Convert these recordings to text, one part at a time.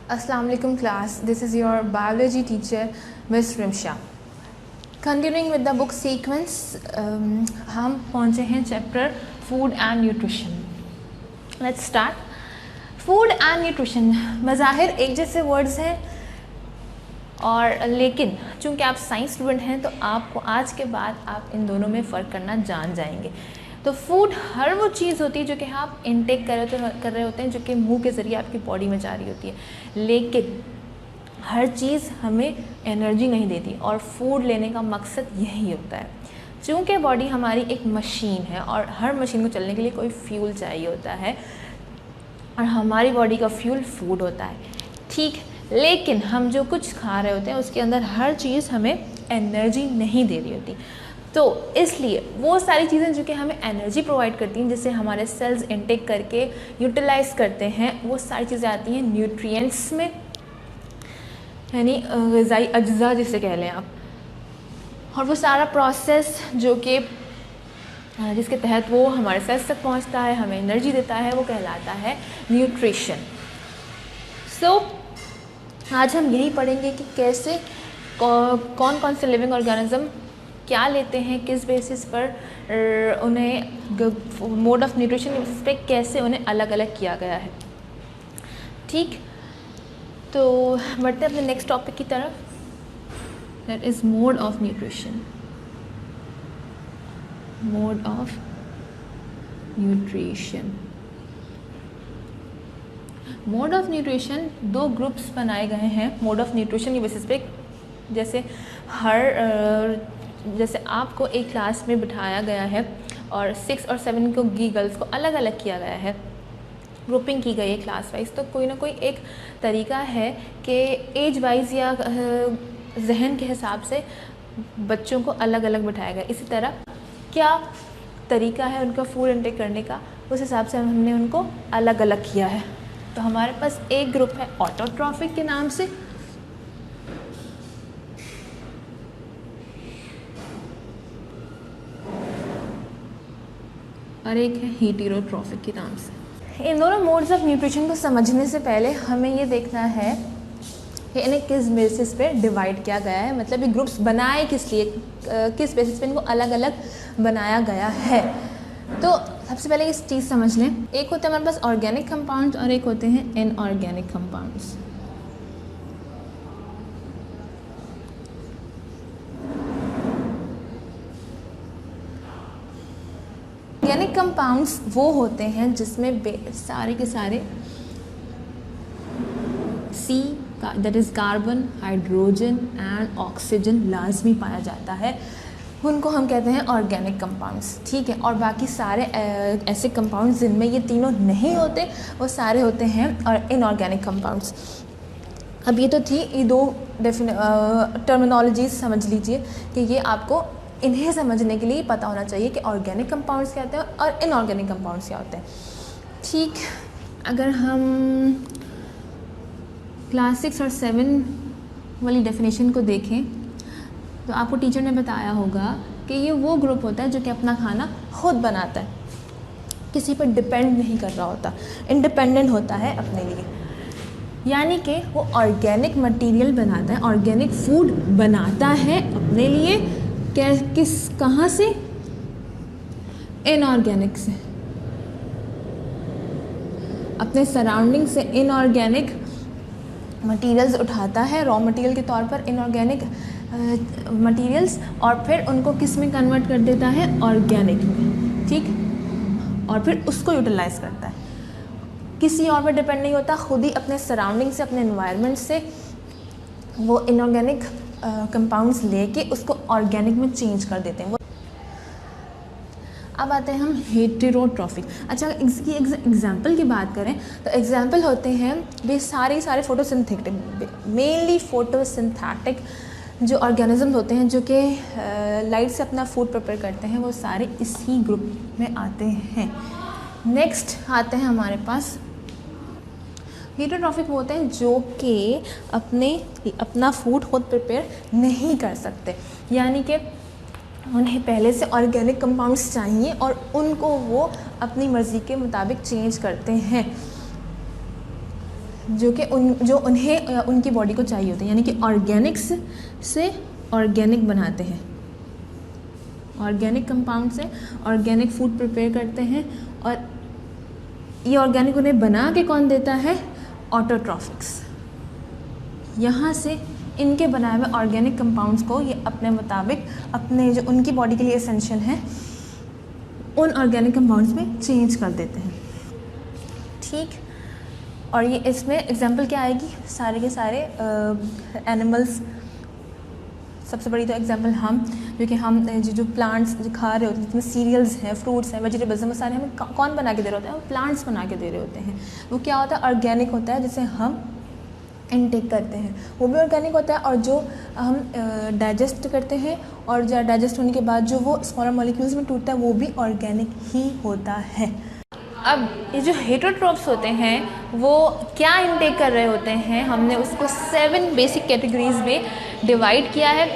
Assalamu alaikum class, this is your biology teacher Miss Rimsha. Continuing with the book sequence, हम पहुँचे हैं chapter food and nutrition. Let's start. Food and nutrition Mazahir एक जैसे words हैं और लेकिन चूँकि आप साइंस स्टूडेंट हैं तो आपको आज के बाद आप इन दोनों में फ़र्क करना जान जाएंगे. तो फूड हर वो चीज़ होती है जो कि आप इनटेक कर रहे होते हैं, जो कि मुंह के ज़रिए आपकी बॉडी में जा रही होती है, लेकिन हर चीज़ हमें एनर्जी नहीं देती और फूड लेने का मकसद यही होता है. चूँकि बॉडी हमारी एक मशीन है और हर मशीन को चलने के लिए कोई फ्यूल चाहिए होता है और हमारी बॉडी का फ्यूल फूड होता है, ठीक. लेकिन हम जो कुछ खा रहे होते हैं उसके अंदर हर चीज़ हमें एनर्जी नहीं दे रही होती. तो इसलिए वो सारी चीज़ें जो कि हमें एनर्जी प्रोवाइड करती हैं, जिससे हमारे सेल्स इनटेक करके यूटिलाइज करते हैं, वो सारी चीज़ें आती हैं न्यूट्रिएंट्स में, यानी ग़िज़ाई अज्जा जिसे कह लें आप. और वो सारा प्रोसेस जो कि जिसके तहत वो हमारे सेल्स तक पहुंचता है, हमें एनर्जी देता है, वो कहलाता है न्यूट्रिशन. सो आज हम यही पढ़ेंगे कि कैसे कौन कौन से लिविंग ऑर्गेनिज्म क्या लेते हैं, किस बेसिस पर उन्हें मोड ऑफ न्यूट्रिशन के बेसिस पे कैसे उन्हें अलग अलग किया गया है, ठीक. तो बढ़ते हैं अपने नेक्स्ट टॉपिक की तरफ. That is mode of nutrition. Mode of nutrition. Mode of nutrition दो ग्रुप्स बनाए गए हैं मोड ऑफ न्यूट्रिशन के बेसिस पे. जैसे आपको एक क्लास में बिठाया गया है और 6 और 7 को गर्ल्स को अलग अलग किया गया है, ग्रुपिंग की गई है क्लास वाइज, तो कोई ना कोई एक तरीका है कि एज वाइज या जहन के हिसाब से बच्चों को अलग अलग बिठाया गया. इसी तरह क्या तरीका है उनका फूड इनटेक करने का, उस हिसाब से हमने उनको अलग अलग किया है. तो हमारे पास एक ग्रुप है ऑटोट्रॉफिक के नाम से, और एक है हीटेरोट्रॉफिक के नाम से. इन दोनों मोड्स ऑफ न्यूट्रिशन को समझने से पहले हमें ये देखना है कि इन्हें किस बेसिस पे डिवाइड किया गया है, मतलब ये ग्रुप्स बनाए किस लिए, किस बेसिस पे इनको अलग अलग बनाया गया है. तो सबसे पहले इस चीज़ समझ लें. एक होते हैं हमारे पास ऑर्गेनिक कंपाउंड्स और एक होते हैं इनऑर्गेनिक कंपाउंड्स. ऑर्गेनिक कंपाउंड्स वो होते हैं जिसमें सारे के सारे see that is carbon, hydrogen and oxygen लाजमी पाया जाता है, उनको हम कहते हैं ऑर्गेनिक कंपाउंड्स, ठीक है. और बाकी सारे ऐसे कंपाउंड्स जिनमें ये तीनों नहीं होते वो सारे होते हैं और इनऑर्गेनिक कंपाउंड्स. अब ये तो थी ये दो टर्मिनोलॉजीज, समझ लीजिए कि ये आपको इन्हें समझने के लिए पता होना चाहिए कि ऑर्गेनिक कंपाउंड्स क्या होते हैं और इनऑर्गेनिक कंपाउंड्स क्या होते हैं, ठीक. अगर हम क्लास 6 और 7 वाली डेफिनेशन को देखें तो आपको टीचर ने बताया होगा कि ये वो ग्रुप होता है जो कि अपना खाना खुद बनाता है, किसी पर डिपेंड नहीं कर रहा होता, इंडिपेंडेंट होता है अपने लिए. यानी कि वो ऑर्गेनिक मटेरियल बनाता है, ऑर्गेनिक फूड बनाता है अपने लिए. कहाँ से? इनऑर्गेनिक से, अपने सराउंडिंग से इनऑर्गेनिक मटेरियल्स उठाता है रॉ मटेरियल के तौर पर, इनऑर्गेनिक मटेरियल्स, और फिर उनको किस में कन्वर्ट कर देता है, ऑर्गेनिक में, ठीक. और फिर उसको यूटिलाइज करता है, किसी और पर डिपेंड नहीं होता, खुद ही अपने सराउंडिंग से, अपने एनवायरनमेंट से वो इनऑर्गेनिक कंपाउंड्स लेके उसको ऑर्गेनिक में चेंज कर देते हैं. अब आते हैं हम हेटेरोट्रॉफिक. अच्छा, इसकी एग्जांपल की बात करें तो एग्जांपल होते हैं वे सारे फोटोसिंथेटिक, मेनली फोटोसिंथेटिक जो ऑर्गेनिज्म होते हैं जो कि लाइट से अपना फूड प्रिपेयर करते हैं, वो सारे इसी ग्रुप में आते हैं. नेक्स्ट आते हैं हमारे पास हीटेरोट्रॉफिक होते हैं जो कि अपना फूड खुद प्रिपेयर नहीं कर सकते, यानी कि उन्हें पहले से ऑर्गेनिक कंपाउंड्स चाहिए और उनको वो अपनी मर्ज़ी के मुताबिक चेंज करते हैं. जो कि उन्हें उनकी बॉडी को चाहिए होते हैं, यानी कि ऑर्गेनिक्स से ऑर्गेनिक बनाते हैं, ऑर्गेनिक कंपाउंड से ऑर्गेनिक फूड प्रिपेयर करते हैं। और ये ऑर्गेनिक उन्हें बना के कौन देता है? ऑटोट्रॉफिक्स। यहाँ से इनके बनाए हुए ऑर्गेनिक कंपाउंड्स को ये अपने मुताबिक अपने जो उनकी बॉडी के लिए एसेंशियल हैं उन ऑर्गेनिक कंपाउंड्स में चेंज कर देते हैं। ठीक, और ये इसमें एग्जांपल क्या आएगी? सारे के सारे एनिमल्स। सबसे बड़ी तो एग्जांपल हम, क्योंकि हम जो प्लांट्स जो खा रहे होते हैं, जिसमें सीरियल्स हैं, फ्रूट्स हैं, वेजिटेबल्स हैं, वो सारे हमें कौन बना के दे रहे होते हैं? हम प्लांट्स बना के दे रहे होते हैं। वो क्या होता है? ऑर्गेनिक होता है, जिसे हम इनटेक करते हैं, वो भी ऑर्गेनिक होता है। और जो हम डाइजेस्ट करते हैं और जो डाइजेस्ट होने के बाद जो वो स्मॉलर मॉलिक्यूल्स में टूटता है, वो भी ऑर्गेनिक ही होता है। अब ये जो हेटरोट्रॉफ्स होते हैं वो क्या इनटेक कर रहे होते हैं? हमने उसको 7 बेसिक कैटेगरीज में डिवाइड किया है,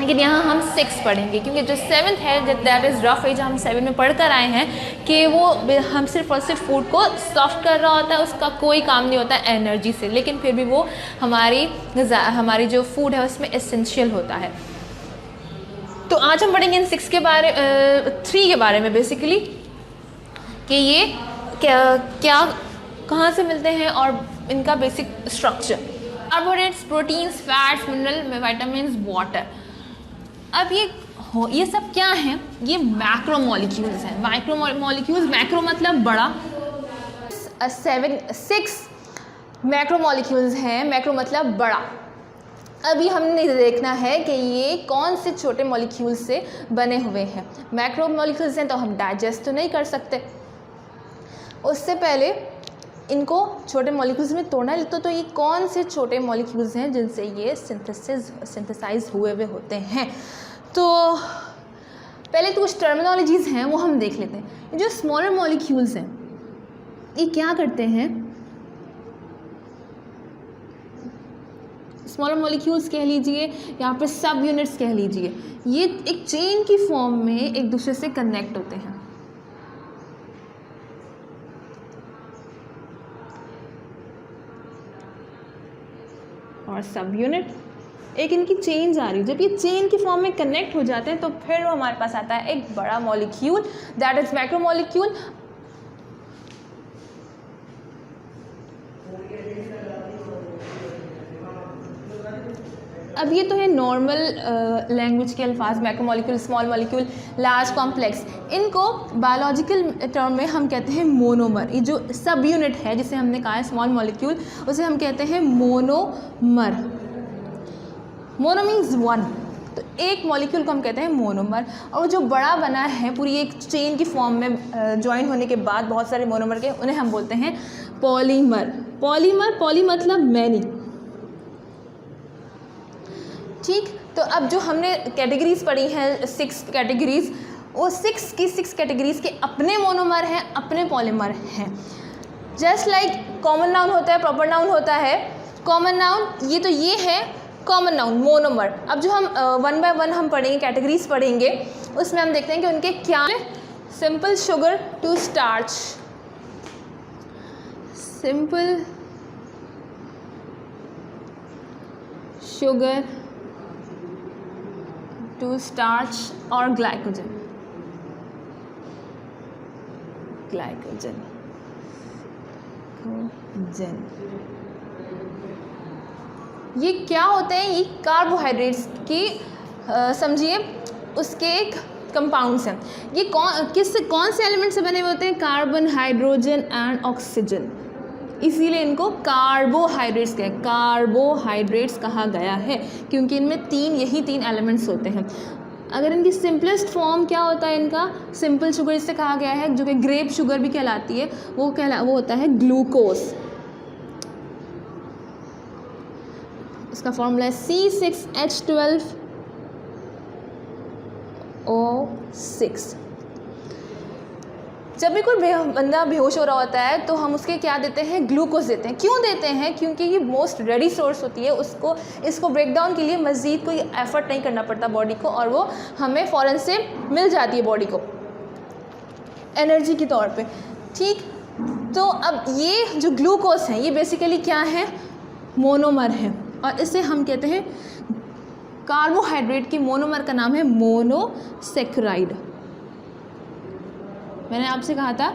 लेकिन यहाँ हम 6 पढ़ेंगे, क्योंकि जो 7th है दैट इज़ रफ एज, हम 7 में पढ़ कर आए हैं कि वो हम सिर्फ और सिर्फ फूड को सॉफ्ट कर रहा होता है, उसका कोई काम नहीं होता एनर्जी से, लेकिन फिर भी वो हमारी जो फूड है उसमें एसेंशियल होता है। तो आज हम पढ़ेंगे इन 3 के बारे में बेसिकली, कि ये क्या कहाँ से मिलते हैं और इनका basic structure. Carbohydrates, proteins, fats, mineral, vitamins, water. अब ये सब क्या हैं? ये मैक्रो मॉलिक्यूल्स हैं। माइक्रो मॉलिक्यूल्स, मैक्रो मतलब बड़ा, 6 मैक्रो मॉलिक्यूल्स हैं। मैक्रो मतलब बड़ा। अभी हमने देखना है कि ये कौन से छोटे मॉलिक्यूल्स से बने हुए हैं। मैक्रो मॉलिक्यूल्स हैं तो हम डाइजेस्ट तो नहीं कर सकते, उससे पहले इनको छोटे मॉलिक्यूल्स में तोड़ना है। तो ये कौन से छोटे मॉलिक्यूल्स हैं जिनसे ये सिंथेसाइज हुए होते हैं? तो पहले तो कुछ टर्मिनोलॉजीज़ हैं वो हम देख लेते हैं। जो स्मॉलर मॉलिक्यूल्स हैं ये क्या करते हैं? स्मॉलर मॉलिक्यूल्स कह लीजिए, यहाँ पे सब यूनिट्स कह लीजिए, ये एक चेन की फॉर्म में एक दूसरे से कनेक्ट होते हैं। और सब यूनिट एक इनकी चेन आ रही है। जब ये चेन की फॉर्म में कनेक्ट हो जाते हैं तो फिर वो हमारे पास आता है एक बड़ा molecule, that is macro molecule. अब ये तो है नॉर्मल लैंग्वेज के अल्फाज, macro molecule, small molecule, large complex. इनको बायोलॉजिकल टर्म में हम कहते हैं मोनोमर। ये जो सब यूनिट है जिसे हमने कहा है स्मॉल मॉलिक्यूल, उसे हम कहते हैं मोनोमर। मोनो मीन्स 1, तो एक मॉलिक्यूल को हम कहते हैं मोनोमर। और जो बड़ा बना है पूरी एक चेन की फॉर्म में ज्वाइन होने के बाद बहुत सारे मोनोमर के, उन्हें हम बोलते हैं पॉलीमर। पॉली मतलब मैनी। ठीक, तो अब जो हमने कैटेगरीज पढ़ी हैं 6 कैटेगरीज, वो 6 की 6 कैटेगरीज के अपने मोनोमर हैं, अपने पॉलीमर हैं। जस्ट लाइक कॉमन नाउन होता है, प्रॉपर नाउन होता है। कॉमन नाउन ये तो ये है कॉमन नाउन मोनोमर। अब जो हम 1 by 1 हम पढ़ेंगे, कैटेगरीज पढ़ेंगे, उसमें हम देखते हैं कि उनके क्या। Simple sugar to starch, simple sugar to starch और ग्लाइकोजन। ये क्या होते हैं? ये कार्बोहाइड्रेट्स की समझिए उसके एक कंपाउंड्स हैं। ये कौन से एलिमेंट से बने हुए होते हैं? Carbon, hydrogen and oxygen. इसीलिए इनको कार्बोहाइड्रेट्स कहा गया है, क्योंकि इनमें यही तीन एलिमेंट्स होते हैं। अगर इनकी सिंपलेस्ट फॉर्म क्या होता है? इनका सिंपल शुगर इससे कहा गया है, जो कि ग्रेप शुगर भी कहलाती है, वो होता है ग्लूकोज। इसका फॉर्मूला है C6H12O6। जब भी कोई बंदा बेहोश हो रहा होता है तो हम उसके क्या देते हैं? ग्लूकोज देते हैं। क्यों देते हैं? क्योंकि ये मोस्ट रेडी सोर्स होती है, इसको ब्रेक डाउन के लिए मज़ीद कोई एफर्ट नहीं करना पड़ता बॉडी को, और वो हमें फ़ौरन से मिल जाती है बॉडी को एनर्जी के तौर पे। ठीक, तो अब ये जो ग्लूकोज है ये बेसिकली क्या है, मोनोमर है, और इसे हम कहते हैं कार्बोहाइड्रेट की मोनोमर का नाम है मोनोसेक्राइड। मैंने आपसे कहा था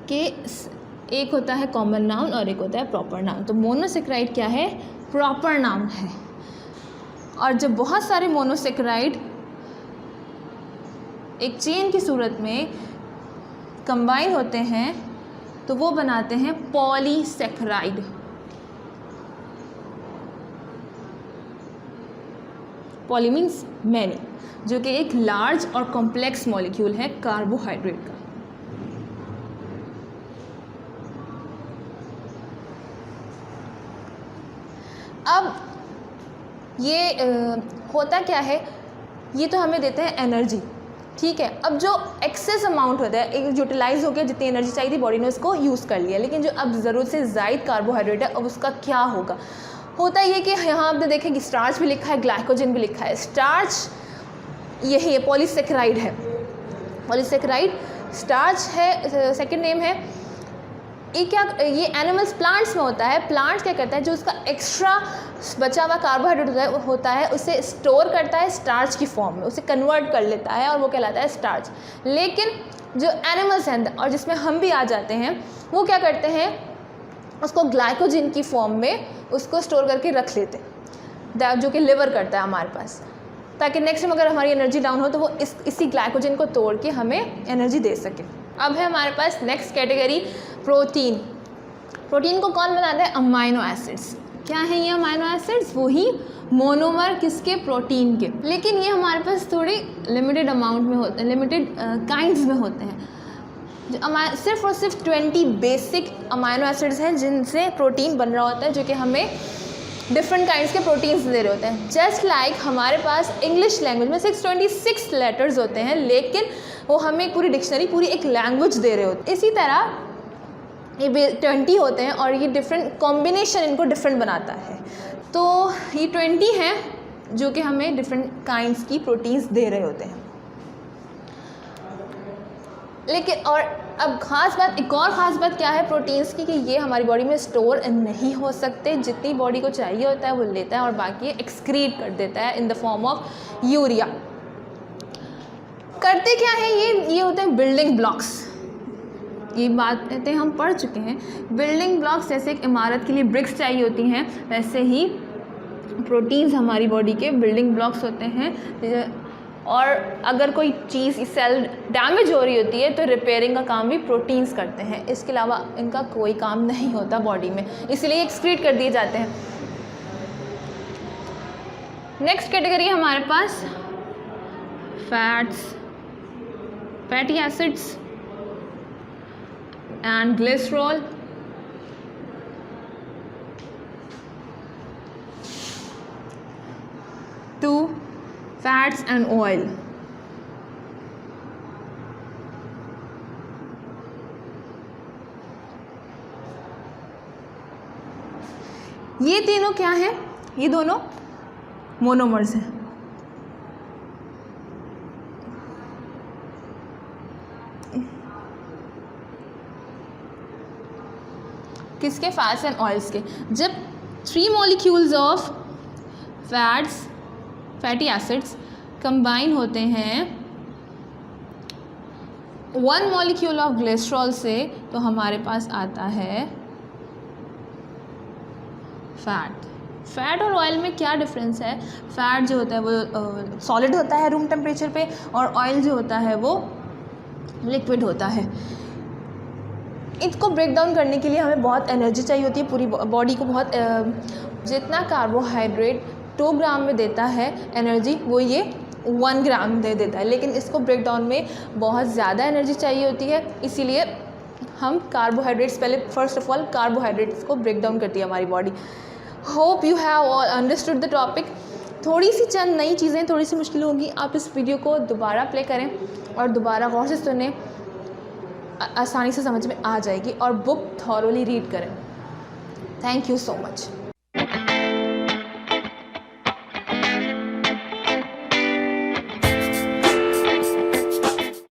कि एक होता है कॉमन नाउन और एक होता है प्रॉपर नाउन। तो मोनोसेक्राइड क्या है, प्रॉपर नाउन है। और जब बहुत सारे मोनोसेक्राइड एक चेन की सूरत में कंबाइन होते हैं तो वो बनाते हैं पॉलीसेक्राइड। पॉली मीन्स मैनी, जो कि एक लार्ज और कॉम्प्लेक्स मॉलिक्यूल है कार्बोहाइड्रेट का। अब ये होता क्या है, ये तो हमें देते हैं एनर्जी, ठीक है। अब जो एक्सेस अमाउंट होता है, एक यूटिलाइज हो गया, जितनी एनर्जी चाहिए थी बॉडी ने उसको यूज़ कर लिया, लेकिन जो अब ज़रूरत से ज़ायद कार्बोहाइड्रेट है अब उसका क्या होगा। होता ये कि यहाँ आपने देखें कि स्टार्च भी लिखा है, ग्लाइकोजन भी लिखा है। स्टार्च यही है, पॉलीसेक्राइड है, पॉलीसेक्राइड स्टार्च है, सेकंड नेम है। ये क्या, ये एनिमल्स प्लांट्स में होता है। प्लांट्स क्या करता है, जो उसका एक्स्ट्रा बचा हुआ कार्बोहाइड्रेट होता है उसे स्टोर करता है स्टार्च की फॉर्म में, उसे कन्वर्ट कर लेता है और वो कहलाता है स्टार्च। लेकिन जो एनिमल्स हैं और जिसमें हम भी आ जाते हैं, वो क्या करते हैं, उसको ग्लाइकोजन की फॉर्म में उसको स्टोर करके रख लेते हैं, जो कि लिवर करता है हमारे पास, ताकि नेक्स्ट टाइम अगर हमारी एनर्जी डाउन हो तो वो इसी ग्लाइकोजन को तोड़ के हमें एनर्जी दे सके। अब है हमारे पास नेक्स्ट कैटेगरी प्रोटीन। प्रोटीन को कौन बनाता है, अमाइनो एसिड्स। क्या है ये अमाइनो एसिड्स, वही मोनोमर किसके, प्रोटीन के। लेकिन ये हमारे पास थोड़ी लिमिटेड अमाउंट में होते हैं, लिमिटेड काइंड्स में होते हैं। जो सिर्फ और सिर्फ 20 बेसिक अमाइनो एसिड्स हैं जिनसे प्रोटीन बन रहा होता है, जो कि हमें डिफरेंट काइंड्स के प्रोटीन्स दे रहे होते हैं। जस्ट लाइक हमारे पास इंग्लिश लैंग्वेज में 626 लेटर्स होते हैं, लेकिन वो हमें पूरी डिक्शनरी, पूरी एक लैंग्वेज दे रहे होते हैं। इसी तरह ये 20 होते हैं और ये डिफरेंट कॉम्बिनेशन इनको डिफरेंट बनाता है। तो ये 20 हैं जो कि हमें डिफरेंट काइंड्स की प्रोटीन्स दे रहे होते हैं। लेकिन और अब ख़ास बात, एक और ख़ास बात क्या है प्रोटीन्स की, कि ये हमारी बॉडी में स्टोर नहीं हो सकते। जितनी बॉडी को चाहिए होता है वो लेता है और बाकी एक्सक्रीट कर देता है in the form of urea. करते क्या है ये होते हैं बिल्डिंग ब्लॉक्स। ये बातें हम पढ़ चुके हैं। बिल्डिंग ब्लॉक्स, जैसे एक इमारत के लिए ब्रिक्स चाहिए होती हैं, वैसे ही प्रोटीन्स हमारी बॉडी के बिल्डिंग ब्लॉक्स होते हैं। और अगर कोई चीज़, सेल डैमेज हो रही होती है तो रिपेयरिंग का काम भी प्रोटीन्स करते हैं। इसके अलावा इनका कोई काम नहीं होता बॉडी में, इसलिए एक्सक्रीट कर दिए जाते हैं। नेक्स्ट कैटेगरी हमारे पास fats, fatty acids and glycerol. Two fats and oil. ये तीनों क्या हैं, ये दोनों मोनोमर्स हैं। किसके, फैट्स एंड ऑयल्स के। जब 3 molecules of fats, fatty acids combine होते हैं 1 मॉलिक्यूल ऑफ ग्लिसरॉल से, तो हमारे पास आता है फैट। फैट और ऑयल में क्या डिफरेंस है, फैट जो होता है वो सॉलिड होता है रूम टेम्परेचर पे, और ऑयल जो होता है वो लिक्विड होता है। इसको ब्रेक डाउन करने के लिए हमें बहुत एनर्जी चाहिए होती है, पूरी बॉडी को बहुत जितना कार्बोहाइड्रेट 2 ग्राम में देता है एनर्जी, वो ये 1 ग्राम दे देता है। लेकिन इसको ब्रेक डाउन में बहुत ज़्यादा एनर्जी चाहिए होती है, इसीलिए हम कार्बोहाइड्रेट्स, पहले फर्स्ट ऑफ ऑल कार्बोहाइड्रेट्स को ब्रेक डाउन करती है हमारी body. Hope you have all understood the topic. थोड़ी सी चंद नई चीज़ें, थोड़ी सी मुश्किल होगी, आप इस वीडियो को दोबारा प्ले करें और दोबारा गौर से सुनें, आसानी से समझ में आ जाएगी, और बुक थॉरोली रीड करें। Thank you so much.